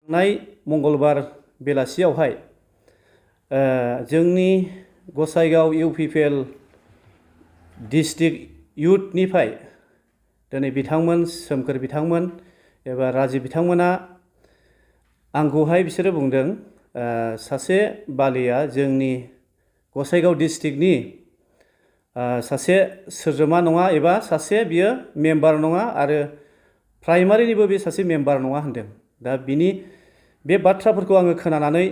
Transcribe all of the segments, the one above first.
थांनाय मंगलबार बेलासियावहाय जोंनि गसाइगाव इउ.प डिस्ट्रिक्ट इउथनिफ्राय दिनै बिथांमोन सोमखोर बिथांमोन एबा राजीब बिथांमोना आंखौहाय बिसोरो बुंदों सासे बालिया जोंनि गसाइगाव डिस्ट्रिक्टनि सासे सोद्रोमा नङा एबा सासे बियो मेम्बार नङा आरो प्राइमारिनिबो बे सासे मेम्बार नङा होनदों। दा बिनि बे बाथ्राफोरखौ आङो खोनानानै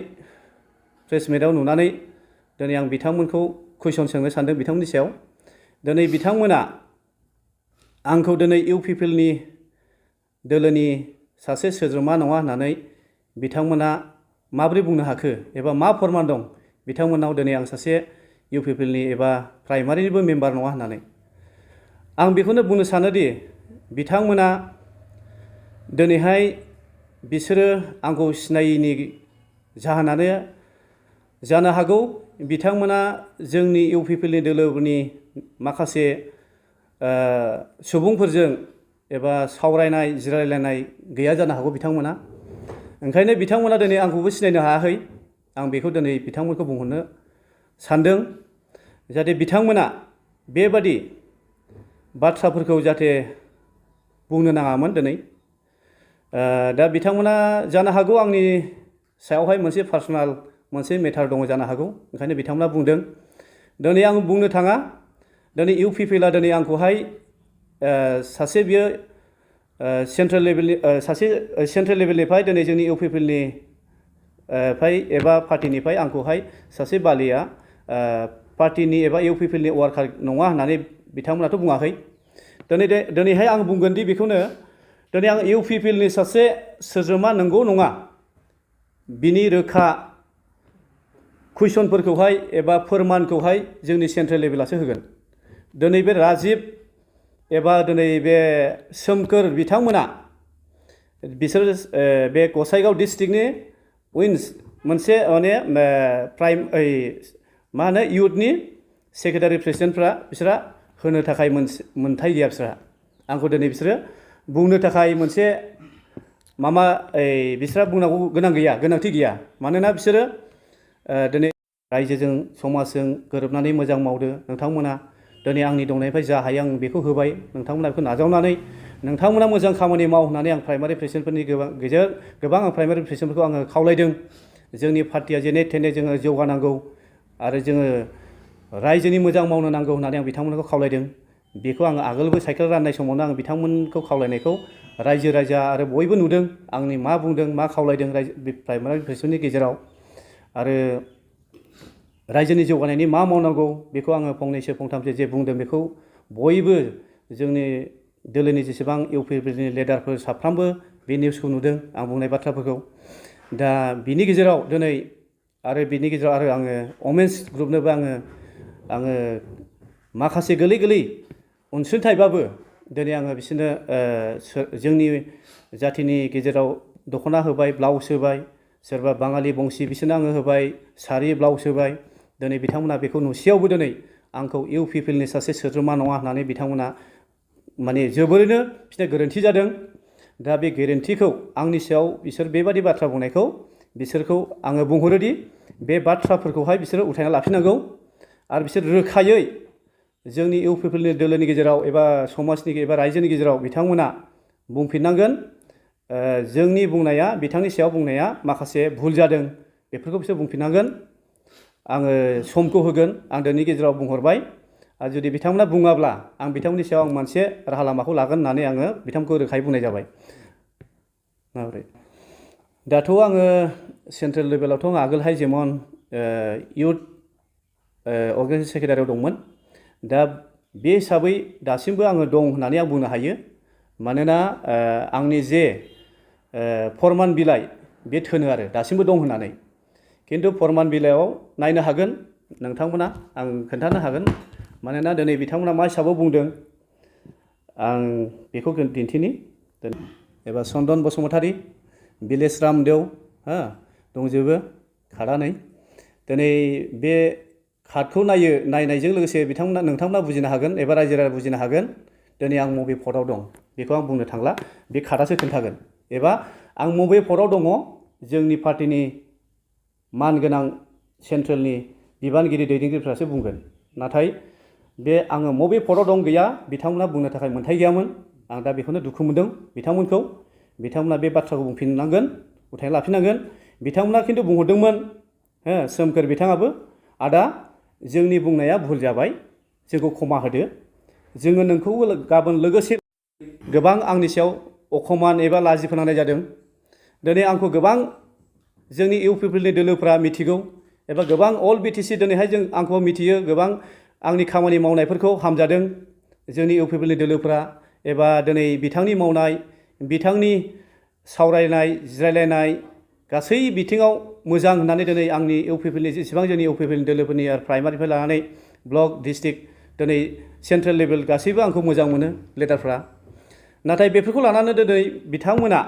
प्रेस मिटआव नुनानै दिनै आं बिथांमोनखौ कुइसन सोंनो सानदों बिथांमोननि सायाव। दिनै बिथांमोना आंखौ दिनै इउ.प दोलोनि सासे सोद्रोमा नङा होननानै बिथांमोना माबोरै बुंनो हाखो एबा मा फोरमान दं बिथांमोनाव दिनै आं सासे इउ.प एबा प्राइमारिनिबो मेम्बार नङा होननानै। आं बेखौनो बुंनो सानोदि बिथांमोना दिनैहाय बिसोरो आंखौ सिनायिनि जाहोनानो जानो हागौ बिथांमोना जोंनि इउ.प दोलोनि माखासे सुबुंफोरजों एबा सावरायनाय जिरायलायनाय गैया जानो हागौ बिथांमोना। ओंखायनो बिथांमोना दिनै आंखौबो सिनायनो हायाखै। आं बेखौ दिनै बिथांमोनखौ बुंहरनो सानदों जाहाथे बिथांमोना बेबादि बाथ्राफोरखौ जाहाथे बुंनो नाङामोन दिनै। दा बिथांमोना जानो हागौ आंनि सायावहाय मोनसे पार्सनेल मोनसे मेटार दङ जानो हागौ। ओंखायनो बिथांमोना बुंदों। दिनै आं बुंनो थाङा दिनै इउ.प दिनै आंखौहाय सासे बियो सेन्ट्रेल लेभेलनि सासे सेन्ट्रेल लेभेलनिफ्राय दिनै जोंनि इउ.प फाय एबा पार्टिनिफ्राय आंखौहाय सासे बालिया पार्टिनि एबा इउ.प वार्कार नङा होननानै बिथांमोनाथ' बुङाखै। दिनैहाय आं बुंगोन दि बेखौनो दिनै आं इउ.प सासे सोद्रोमा नंगौ नङा बिनि रोखा कुइसनफोरखौहाय एबा फोरमानखौहाय जोंनि सेन्ट्रेल लेभेलासो होगोन। दिनै बे राजीब एबा दिनै बे सोमखोर बिथांमोना बिसोर बे गसाइगाव डिस्ट्रिक्टनि मोनसे माने मा होनो इउथनि सेक्रेटारि प्रेसिडेन्टफ्रा बिसोरहा होनो थाखाय मोनथाय गैया। बिसोरहा आंखौ दिनै बिसोरो बुंनो थाखाय मोनसे माबा बिसोरहा बुंनांगौ गोनांथि गैया। मानोना बिसोरो दिनै रायजोजों समाजजों गोरोबनानै मोजां मावदो नोंथांमोना। दिनै आंनि दंनायनिफ्राय जा हायो आं बेखौ होबाय। नोंथांमोना बेखौ नाजावनानै नोंथांमोना मोजां खामानि माव होननानै आं प्राइमारि प्रेसिडेन्टफोरनि गोबां आं प्राइमारि प्रेसिडेन्टफोरखौ आङो खावलायदों। जोंनि पार्टिया जेने थेने जोङो जौगानांगौ आरो जोङो रायजोनि मोजां मावनो नांगौ होननानै आं बिथांमोनखौ खावलायदों। बेखौ आङो आगोलबो साइकेल राननाय समावनो आं बिथांमोनखौ खावलायनायखौ रायजो राजा आरो बयबो नुदों। आंनि मा बुंदों मा खावलायदों प्राइमारि प्रेसिडेन्टनि गेजेराव आरो रायजोनि जौगानायनि मा मावनांगौ बेखौ आङो फंनैसो फंथामसो जे बुंदों बेखौ बयबो जोंनि दोलोनि जेसेबां इउ.प लिडारफोर साफ्रामबो बे निउसखौ नुदों आं बुंनाय बाथ्राफोरखौ। दा बिनि गेजेराव दिनै आरो बिनि गेजेराव आरो आङो वमेन्स ग्रुपनोबो आङो माखासे गोरलै अनसुंथाइबाबो दिनै आङो बिसोरनो जोंनि जाथिनि गेजेराव दख'ना होबाय, ब्लाउस होबाय, सोरबा बाङालि बंसि बिसोरनो आङो होबाय, सारि ब्लाउस होबाय। दिनै बिथांमोना बेखौ नुसेयावबो दिनै आंखौ इउ.प सासे सोद्रोमा नङा होननानै बिथांमोना माने जोबोरैनो बिसोरना गोरोन्थि जादों। दा बे गोरोन्थिखौ आंनि सायाव बिसोर बेबादि बाथ्रा बुंनायखौ बिसोरखौ आङो बुंहरोदि बे बाथ्राफोरखौहाय बिसोरो उथायना लाफिननांगौ आरो बिसोर रोखायै जोंनि इउ.प दोलोनि गेजेराव एबा समाजनि एबा रायजोनि गेजेराव बिथांमोना बुंफिननांगोन जोंनि बुंनाया बिथांनि सायाव बुंनाया माखासे भुल जादों बेफोरखौ बिसोर बुंफिननांगोन। आङो समखौ होगोन आं दिनैनि गेजेराव बुंहरबाय। आरो जुदि बिथांमोना बुङाब्ला आं बिथांमोननि सायाव आं मोनसे राहा लामाखौ लागोन होननानै आङो बिथांमोनखौ रोखायै बुंनाय जाबाय। माबोरै दाथ' आङो सेन्ट्रेल लेभेलावथ' आं आगोलहाय जेमन इउथ अर्गेनाइजेसन सेक्रेटारियाव दंमोन। दा बे हिसाबै दासिमबो आङो दं होननानै आं बुंनो हायो। मानोना आंनि जे फरमान बिलाइ बे थोनो आरो दासिमबो दं होननानै। खिन्थु फरमान बिलाइयाव नायनो हागोन नोंथांमोना आं खोन्थानो हागोन। मानोना दिनै बिथांमोना मा हिसाबाव बुंदों आं बेखौ दिन्थिनि। एबा चन्दन बसुमतारी, बिलेश रामदेव दंजोबो कार्डआ। दिनै बे कार्डखौ नायनायजों लोगोसे नोंथांमोना बुजिनो हागोन एबा रायजो राजा बुजिनो हागोन दिनै आं बबे पदआव दं। बेखौ आं बुंनो थांला, बे कार्डआसो खोन्थागोन। एबा आं बबे पदआव दङ जोंनि पार्टिनि मानगोनां सेन्ट्रेलनि बिबानगिरि दैदेनगिरिफ्रासो बुंगोन। नाथाय बे आङो बबे पदआव दं गैया बिथांमोना बुंनो थाखाय मोन्थाय गैयामोन। आं दा बेखौनो दुखु मोनदों बिथांमोनखौ। बिथांमोना बे बाथ्राखौ बुंफिननांगोन, उथायना लाफिननांगोन। बिथांमोना खिन्थु बुंहरदोंमोन, सोमखोर बिथाङाबो, आदा जोंनि बुंनाया भुल जाबाय, जोंखौ क्षमा होदो। जोङो नोंखौ गाबोन लोगोसे गोबां आंनि सायाव अखमान एबा लाजि फोनांनाय जादों। दिनै आंखौ गोबां जोंनि इउ.प.नि दोलोफ्रा मिथिगौ एबा गोबां अल बि.टि.सि दिनैहाय आंखौ मिथियो। गोबां आंनि खामानि मावनायफोरखौ हामजादों जोंनि इउ.प.नि दोलोफ्रा। एबा दिनै बिथांनि मावनाय, बिथांनि सावरायनाय, जिरायलायनाय गासै बिथिङाव मोजां होननानै दिनै आंनि इउ.प.नि जेसेबां जोंनि इउ.प.नि दोलोफोरनि आरो प्राइमारिनिफ्राय लानानै ब्लक, डिस्ट्रिक्ट, दिनै सेन्ट्रेल लेभेल गासैबो आंखौ मोजां मोनो लिडारफ्रा। नाथाय बेफोरखौ लानानै दिनै बिथांमोना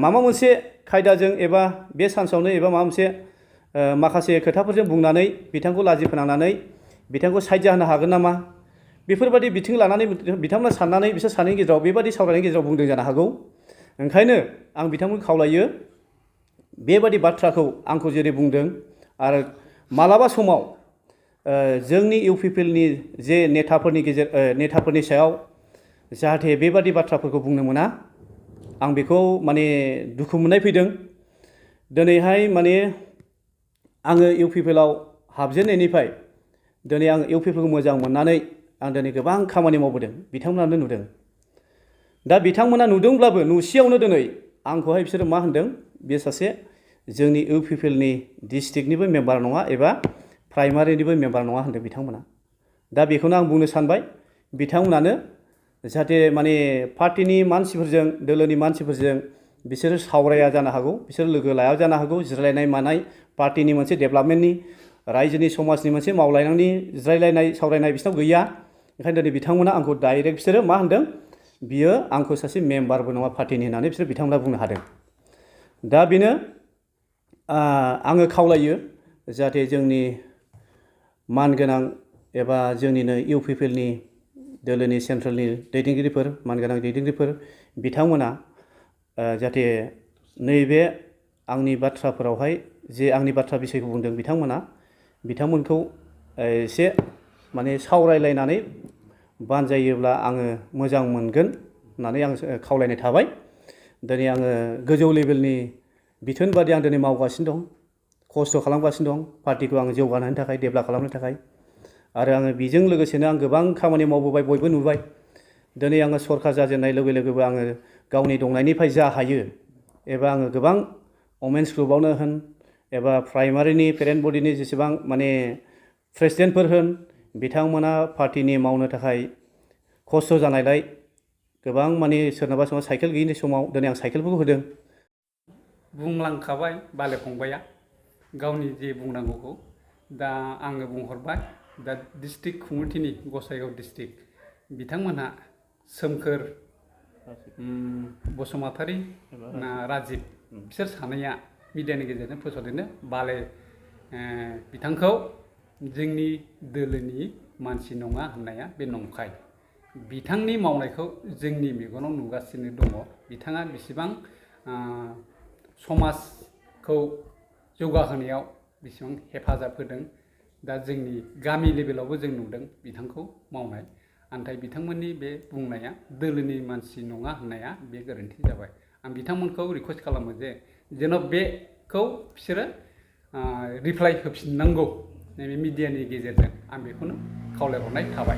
माबा मोनसे खायदाजों एबा बे सान्सआवनो एबा माबा मोनसे माखासे खोथाफोरजों बुंनानै बिथांखौ लाजि फोनांनानै बिथांखौ साइड जाहोनो हागोन नामा, बेफोरबायदि बिथिं लानानै बिथांमोना साननानै बिसोर सानैनि गेजेराव बेबायदि सावरायनायनि गेजेराव बुंदों जानो हागौ। ओंखायनो आं बिथांमोनखौ खावलायो बेबादि बाथ्राखौ आंखौ जेरै बुंदों आरो मालाबा समाव जोंनि इउ.प.नि जे नेताफोरनि सायाव जाहाथे बेबादि बाथ्राफोरखौ बुंनो मोना, आं बेखौ माने दुखु मोननाय फैदों। दिनैहाय माने आङो इउ.प.आव हाबजेननायनिफ्राय दिनै आं इउ.प.खौ मोजां मोननानै आं दिनै गोबां खामानि मावबोदों, बिथांमोनानो नुदों। दा बिथांमोना नुदोंब्लाबो नुसेयावनो दिनै आंखौहाय बिसोरो मा होनदों, बे सासे जोंनि इउ.प.नि डिस्ट्रिक्टनिबो मेम्बार नङा एबा प्राइमारिनिबो मेम्बार नङा होनदों बिथांमोना। दा बेखौनो आं बुंनो सानबाय, बिथांमोनानो जाहाथे माने पार्टिनि मानसिफोरजों, दोलोनि मानसिफोरजों बिसोरो सावराया जानो हागौ, बिसोर लोगो लाया जानो हागौ। जिरायलायनाय मानाय पार्टिनि मोनसे डेभेलपमेन्टनि, रायजोनि समाजनि मोनसे मावलायनायनि जिरायलायनाय सावरायनाय बिसोरनाव गैया। ओंखायनो दिनै बिथांमोना आंखौ डाइरेक्ट बिसोरो मा होनदों, बियो आंखौ सासे मेम्बारबो नङा पार्टिनि होननानै बिसोर बिथांमोना बुंनो हादों। दा बेनो आङो खावलायो जाहाथे जोंनि मानगोनां एबा जोंनिनो इउ.प.नि दोलोनि सेन्ट्रेलनि दैदेनगिरिफोर, मानगोनां दैदेनगिरिफोर बिथांमोना जाहाथे नैबे आंनि बाथ्राफोरावहाय जे आंनि बाथ्रा बिसयखौ बुंदों बिथांमोनखौ एसे माने सावरायलायनानै बानजायोब्ला आङो मोजां मोनगोन होननानै आं खावलायनाय थाबाय। दिनै आङो गोजौ लेभेलनि बिथोन बादि आं दिनै मावगासिनो दं, खस्थ' खालामगासिनो दं पार्टिखौ आं जौगाहोनो थाखाय, डेभेलप खालामनो थाखाय। आरो आङो बेजों लोगोसेनो आं गोबां खामानि मावबोबाय, बयबो नुबाय। दिनै आङो सरकार जाजेननाय लोगो लोगोबो आङो गावनि दंनायनिफ्राय जा हायो एबा आङो गोबां वमेन्स ग्रुपआवनो होन एबा प्राइमारिनि पेरेन्ट बडिनि जेसेबां माने प्रेसिडेन्टफोर होन, बिथांमोना पार्टिनि मावनो थाखाय खस्थ' जानायलाय गोबां माने सोरनाबा साइकेल गैयिनि समाव दिनै आं साइकेलफोरखौ होदों। बुंलांखाबाय बाले फंबाया गावनि जे बुंनांगौखौ। दा आङो बुंहरबाय, दा डिस्ट्रिक्ट कमिटिनि गसाइगाव डिस्ट्रिक्ट बिथांमोनहा सोमखोर बसुमतारी ना राजिब, बिसोर सानैया मिडियानि गेजेरजों फोसावदोंनो बाले बिथांखौ जोंनि दोलोनि मानसि नङा होननाया बे नंखाय। बिथांनि मावनायखौ जोंनि मेगनाव नुगासिनो दङ। बिथाङा बेसेबां समाजखौ जौगाहोनायाव बेसेबां हेफाजाब होदों। दा जोंनि गामि लेभेलावबो जों नुदों बिथांखौ मावनाय। नाथाय बिथांमोननि बे बुंनाया दोलोनि मानसि नङा होननाया बे गोरोन्थि जाबाय। आं बिथांमोनखौ रिकुवेस्ट खालामो जे जेन' बेखौ बिसोरो रिप्लाइ होफिननांगौ नैबे मिडियानि गेजेरजों, आं बेखौनो खावलायहरनाय थाबाय।